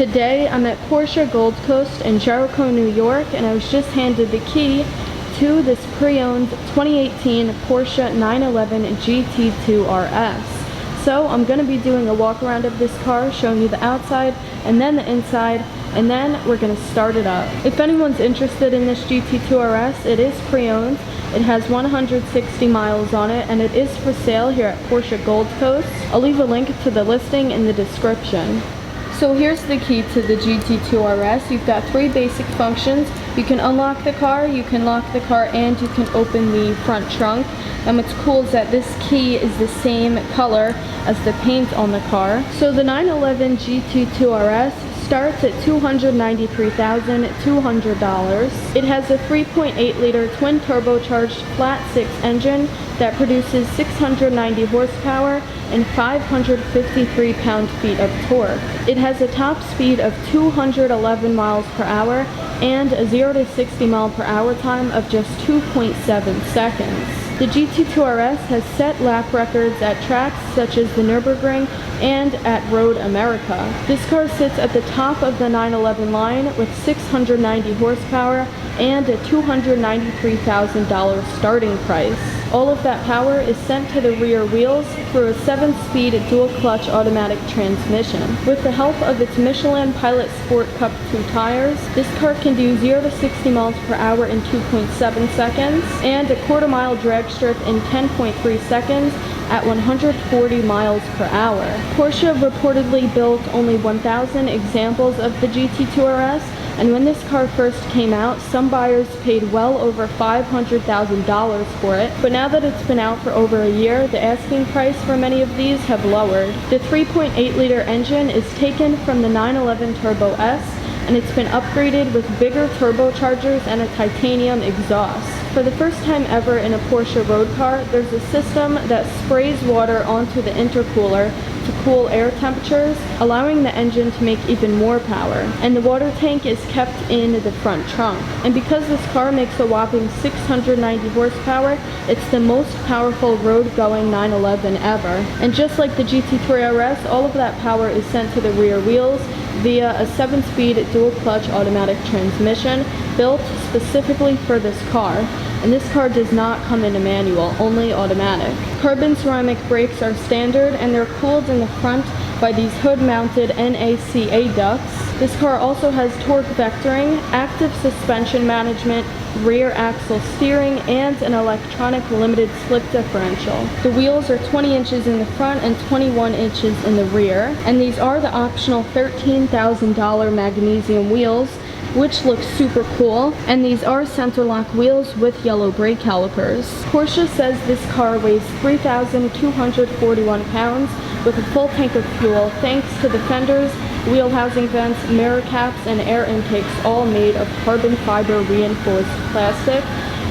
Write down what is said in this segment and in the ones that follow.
Today I'm at Porsche Gold Coast in Jericho, New York, and I was just handed the key to this pre-owned 2018 Porsche 911 GT2 RS. So I'm going to be doing a walk around of this car, showing you the outside and then the inside, and then we're going to start it up. If anyone's interested in this GT2 RS, it is pre-owned. It has 160 miles on it, and it is for sale here at Porsche Gold Coast. I'll leave a link to the listing in the description. So here's the key to the GT2 RS. You've got three basic functions. You can unlock the car, you can lock the car, and you can open the front trunk. And what's cool is that this key is the same color as the paint on the car. So the 911 GT2 RS starts at $293,200. It has a 3.8-liter twin turbocharged flat six engine that produces 690 horsepower and 553 pound-feet of torque. It has a top speed of 211 miles per hour and a 0 to 60 mile per hour time of just 2.7 seconds. The GT2 RS has set lap records at tracks such as the Nürburgring and at Road America. This car sits at the top of the 911 line with 690 horsepower and a $293,000 starting price. All of that power is sent to the rear wheels through a 7-speed dual-clutch automatic transmission. With the help of its Michelin Pilot Sport Cup 2 tires, this car can do 0 to 60 miles per hour in 2.7 seconds and a quarter-mile drag strip in 10.3 seconds at 140 miles per hour. Porsche reportedly built only 1,000 examples of the GT2 RS, and when this car first came out, some buyers paid well over $500,000 for it, but now that it's been out for over a year, the asking price for many of these have lowered. The 3.8-liter engine is taken from the 911 Turbo S, and it's been upgraded with bigger turbochargers and a titanium exhaust. For the first time ever in a Porsche road car, there's a system that sprays water onto the intercooler to cool air temperatures, allowing the engine to make even more power. And the water tank is kept in the front trunk. And because this car makes a whopping 690 horsepower, it's the most powerful road-going 911 ever. And just like the GT3 RS, all of that power is sent to the rear wheels via a 7-speed dual-clutch automatic transmission built specifically for this car. And this car does not come in a manual, only automatic. Carbon ceramic brakes are standard, and they're cooled in the front by these hood-mounted NACA ducts. This car also has torque vectoring, active suspension management, rear axle steering, and an electronic limited slip differential. The wheels are 20 inches in the front and 21 inches in the rear, and these are the optional $13,000 magnesium wheels, which looks super cool, and these are center lock wheels with yellow brake calipers. Porsche says this car weighs 3,241 pounds with a full tank of fuel thanks to the fenders, wheel housing vents, mirror caps, and air intakes, all made of carbon fiber reinforced plastic,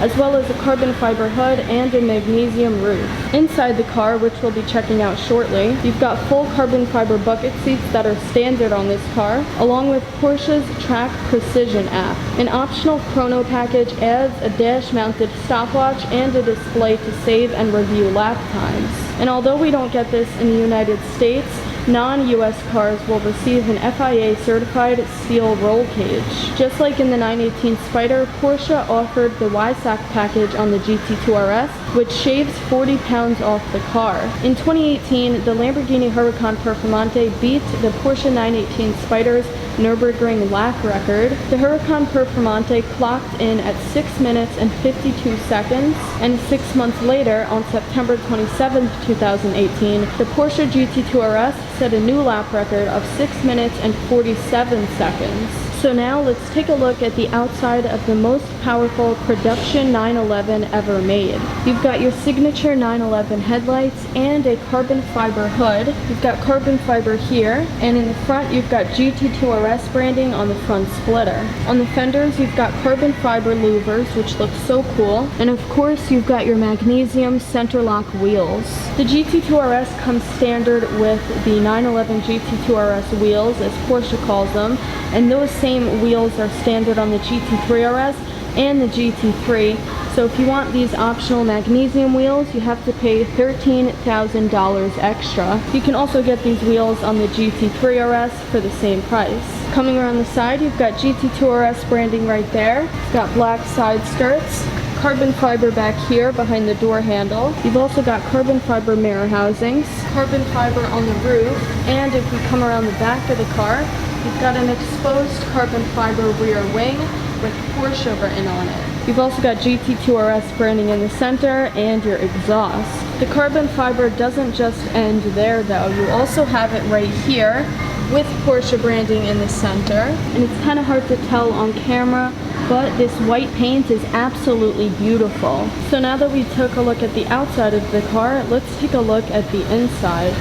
as well as a carbon fiber hood and a magnesium roof. Inside the car, which we'll be checking out shortly, you've got full carbon fiber bucket seats that are standard on this car, along with Porsche's Track Precision app. An optional chrono package adds a dash-mounted stopwatch and a display to save and review lap times. And although we don't get this in the United States, non-US cars will receive an FIA certified steel roll cage. Just like in the 918 Spider, Porsche offered the YSAC package on the GT2 RS, which shaves 40 pounds off the car. In 2018, the Lamborghini Huracan Performante beat the Porsche 918 Spider's Nürburgring lap record. The Huracan Performante clocked in at 6 minutes and 52 seconds, and 6 months later, on September 27, 2018, the Porsche GT2 RS set a new lap record of 6 minutes and 47 seconds. So now let's take a look at the outside of the most powerful production 911 ever made. You've got your signature 911 headlights and a carbon fiber hood. You've got carbon fiber here, and in the front you've got GT2 RS branding on the front splitter. On the fenders you've got carbon fiber louvers, which look so cool, and of course you've got your magnesium center lock wheels. The GT2 RS comes standard with the 911 GT2 RS wheels, as Porsche calls them, and those same wheels are standard on the GT3 RS and the GT3, so So if you want these optional magnesium wheels, you have to pay $13,000 extra. You can also get these wheels on the GT3 RS for the same price. Coming around the side, you've got GT2 RS branding right there. It's got black side skirts, carbon fiber back here behind the door handle. You've also got carbon fiber mirror housings, carbon fiber on the roof, and if we come around the back of the car, you've got an exposed carbon fiber rear wing with Porsche written on it. You've also got GT2 RS branding in the center and your exhaust. The carbon fiber doesn't just end there though, you also have it right here with Porsche branding in the center, and it's kind of hard to tell on camera, but this white paint is absolutely beautiful. So now that we took a look at the outside of the car, let's take a look at the inside.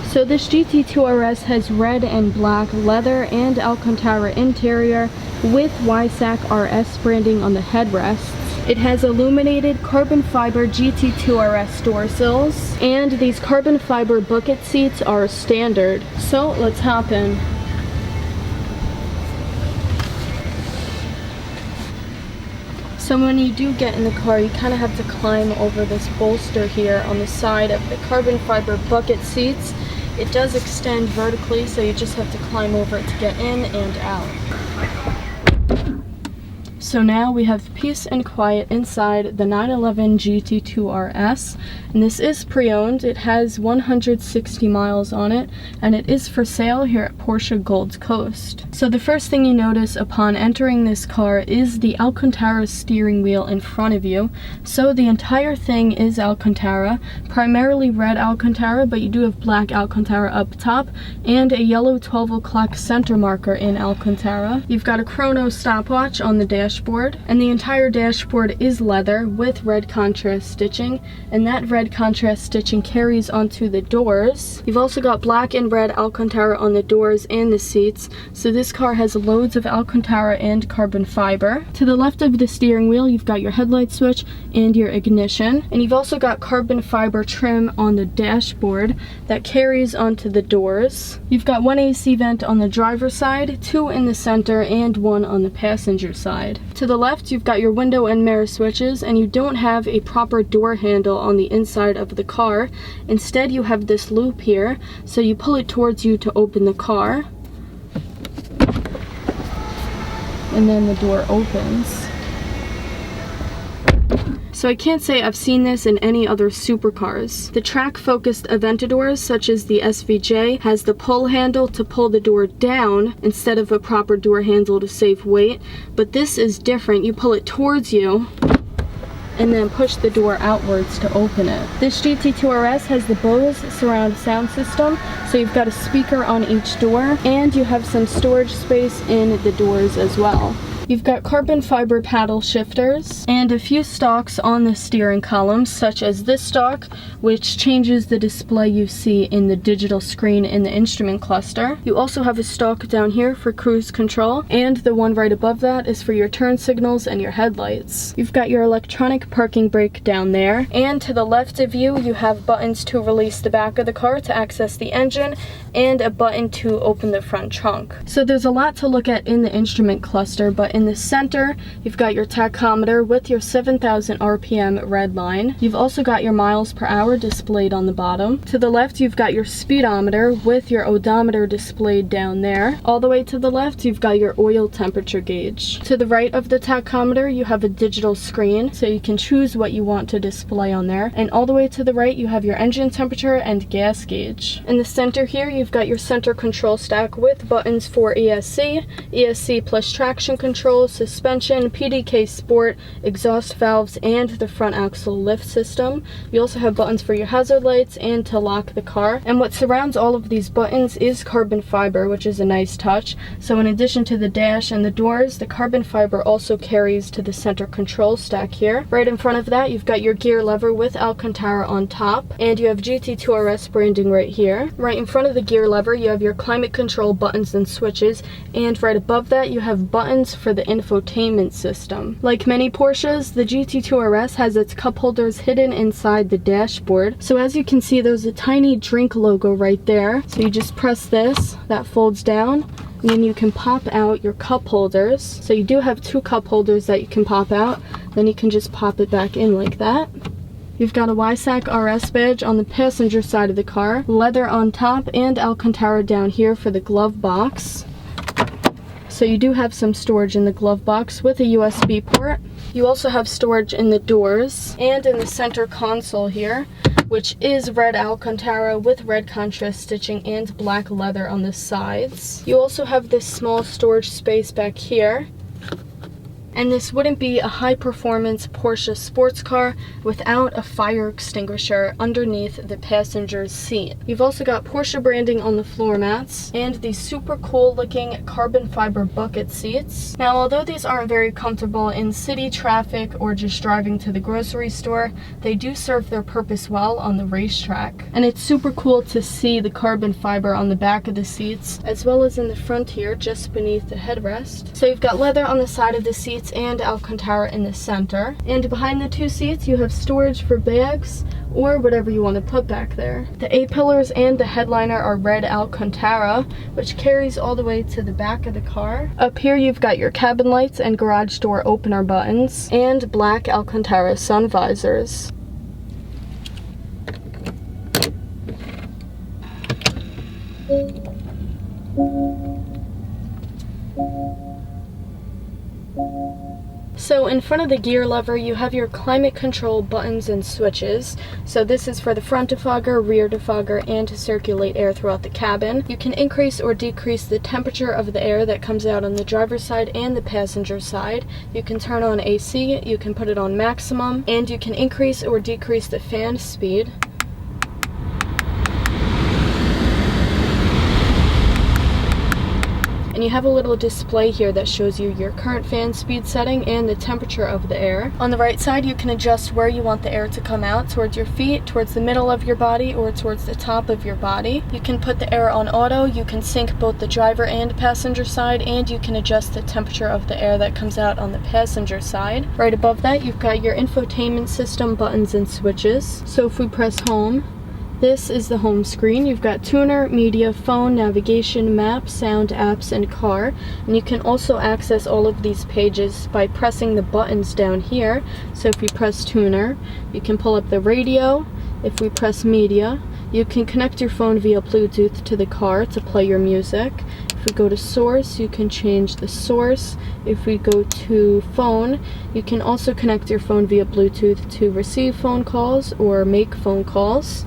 So this GT2 RS has red and black leather and Alcantara interior with YSAC RS branding on the headrests. It has illuminated carbon fiber GT2 RS door sills, and these carbon fiber bucket seats are standard. So let's hop in. So when you do get in the car, you kind of have to climb over this bolster here on the side of the carbon fiber bucket seats. It does extend vertically, so you just have to climb over it to get in and out. So now we have peace and quiet inside the 911 GT2 RS, and this is pre-owned. It has 160 miles on it, and it is for sale here at Porsche Gold Coast. So the first thing you notice upon entering this car is the Alcantara steering wheel in front of you. So the entire thing is Alcantara, primarily red Alcantara, but you do have black Alcantara up top, and a yellow 12 o'clock center marker in Alcantara. You've got a chrono stopwatch on the dashboard, and the entire dashboard is leather with red contrast stitching, and that red contrast stitching carries onto the doors. You've also got black and red Alcantara on the doors and the seats, so this car has loads of Alcantara and carbon fiber. To the left of the steering wheel, you've got your headlight switch and your ignition, and you've also got carbon fiber trim on the dashboard that carries onto the doors. You've got one AC vent on the driver's side, two in the center, and one on the passenger side. To the left, you've got your window and mirror switches, and you don't have a proper door handle on the inside of the car. Instead, you have this loop here, so you pull it towards you to open the car, and then the door opens. So I can't say I've seen this in any other supercars. The track-focused Aventadors, such as the SVJ, has the pull handle to pull the door down instead of a proper door handle to save weight, but this is different. You pull it towards you and then push the door outwards to open it. This GT2 RS has the Bose surround sound system, so you've got a speaker on each door, and you have some storage space in the doors as well. You've got carbon fiber paddle shifters and a few stalks on the steering column, such as this stalk, which changes the display you see in the digital screen in the instrument cluster. You also have a stalk down here for cruise control, and the one right above that is for your turn signals and your headlights. You've got your electronic parking brake down there, and to the left of you, you have buttons to release the back of the car to access the engine, and a button to open the front trunk. So there's a lot to look at in the instrument cluster, but in the center, you've got your tachometer with your 7,000 RPM red line. You've also got your miles per hour displayed on the bottom. To the left, you've got your speedometer with your odometer displayed down there. All the way to the left, you've got your oil temperature gauge. To the right of the tachometer, you have a digital screen, so you can choose what you want to display on there. And all the way to the right, you have your engine temperature and gas gauge. In the center here, you've got your center control stack with buttons for ESC, ESC plus traction control, suspension, PDK Sport, exhaust valves, and the front axle lift system. You also have buttons for your hazard lights and to lock the car. And what surrounds all of these buttons is carbon fiber, which is a nice touch. So in addition to the dash and the doors, the carbon fiber also carries to the center control stack here. Right in front of that, you've got your gear lever with Alcantara on top, and you have GT2 RS branding right here. Right in front of the gear lever, you have your climate control buttons and switches, and right above that, you have buttons for the infotainment system. Like many Porsches, the GT2 RS has its cup holders hidden inside the dashboard. So as you can see, there's a tiny drink logo right there. So you just press this, that folds down, And then you can pop out your cup holders. So you do have 2 cup holders that you can pop out. Then you can just pop it back in like that. You've got a YSAC RS badge on the passenger side of the car, leather on top, and Alcantara down here for the glove box. So you do have some storage in the glove box with a USB port. You also have storage in the doors and in the center console here, which is red Alcantara with red contrast stitching and black leather on the sides. You also have this small storage space back here. And this wouldn't be a high-performance Porsche sports car without a fire extinguisher underneath the passenger's seat. You've also got Porsche branding on the floor mats and these super cool looking carbon fiber bucket seats. Now, although these aren't very comfortable in city traffic or just driving to the grocery store, they do serve their purpose well on the racetrack. And it's super cool to see the carbon fiber on the back of the seats as well as in the front here just beneath the headrest. So you've got leather on the side of the seats and Alcantara in the center. And behind the 2 seats you have storage for bags or whatever you want to put back there. The A-pillars and the headliner are red Alcantara, which carries all the way to the back of the car. Up here you've got your cabin lights and garage door opener buttons and black Alcantara sun visors. So in front of the gear lever you have your climate control buttons and switches. So this is for the front defogger, rear defogger, and to circulate air throughout the cabin. You can increase or decrease the temperature of the air that comes out on the driver's side and the passenger side. You can turn on AC, you can put it on maximum, and you can increase or decrease the fan speed. And you have a little display here that shows you your current fan speed setting and the temperature of the air. On the right side you can adjust where you want the air to come out, towards your feet, towards the middle of your body, or towards the top of your body. You can put the air on auto, you can sync both the driver and passenger side, and you can adjust the temperature of the air that comes out on the passenger side. Right above that you've got your infotainment system buttons and switches. So if we press home, this is the home screen. You've got tuner, media, phone, navigation, map, sound, apps, and car. And you can also access all of these pages by pressing the buttons down here. So if we press tuner, you can pull up the radio. If we press media, you can connect your phone via Bluetooth to the car to play your music. If we go to source, you can change the source. If we go to phone, you can also connect your phone via Bluetooth to receive phone calls or make phone calls.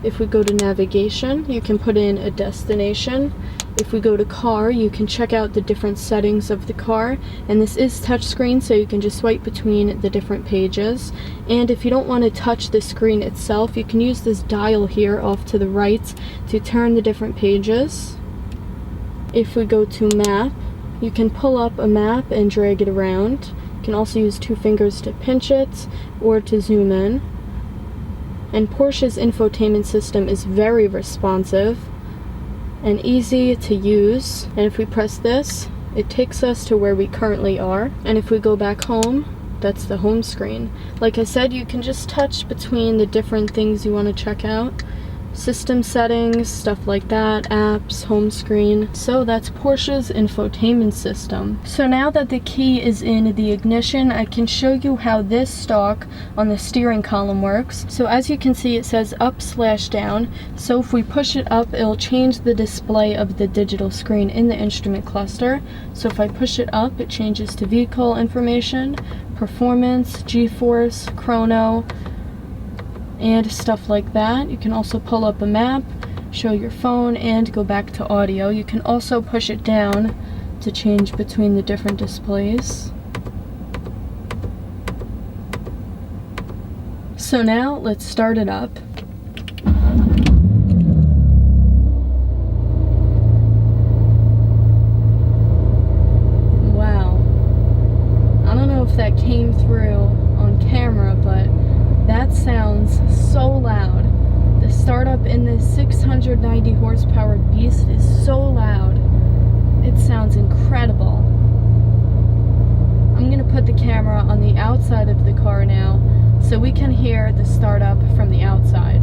If we go to navigation, you can put in a destination. If we go to car, you can check out the different settings of the car. And this is touchscreen, so you can just swipe between the different pages. And if you don't want to touch the screen itself, you can use this dial here off to the right to turn the different pages. If we go to map, you can pull up a map and drag it around. You can also use 2 fingers to pinch it or to zoom in. And Porsche's infotainment system is very responsive and easy to use. And if we press this, it takes us to where we currently are. And if we go back home, that's the home screen. Like I said, you can just touch between the different things you want to check out. System settings, stuff like that, apps, home screen. So that's Porsche's infotainment system. So now that the key is in the ignition, I can show you how this stalk on the steering column works. So as you can see, it says up/down. So if we push it up, it'll change the display of the digital screen in the instrument cluster. So if I push it up, it changes to vehicle information, performance, G-force, chrono, and stuff like that. You can also pull up a map, show your phone, and go back to audio. You can also push it down to change between the different displays. So now let's start it up. Wow. I don't know if that came through on camera, but that sounds so loud. The startup in this 690 horsepower beast is so loud. It sounds incredible. I'm gonna put the camera on the outside of the car now so we can hear the startup from the outside.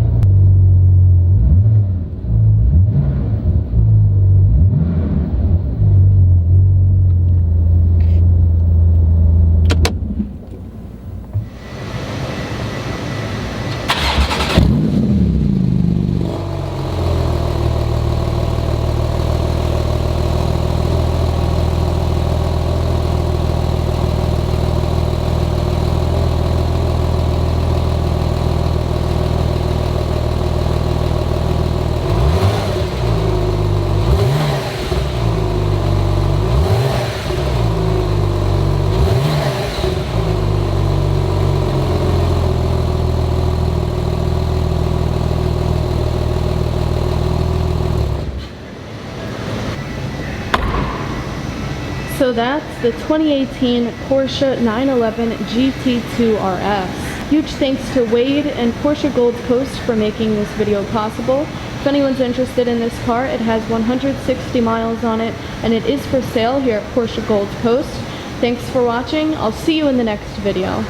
So that's the 2018 Porsche 911 GT2 RS. Huge thanks to Wade and Porsche Gold Coast for making this video possible. If anyone's interested in this car, it has 160 miles on it, and it is for sale here at Porsche Gold Coast. Thanks for watching. I'll see you in the next video.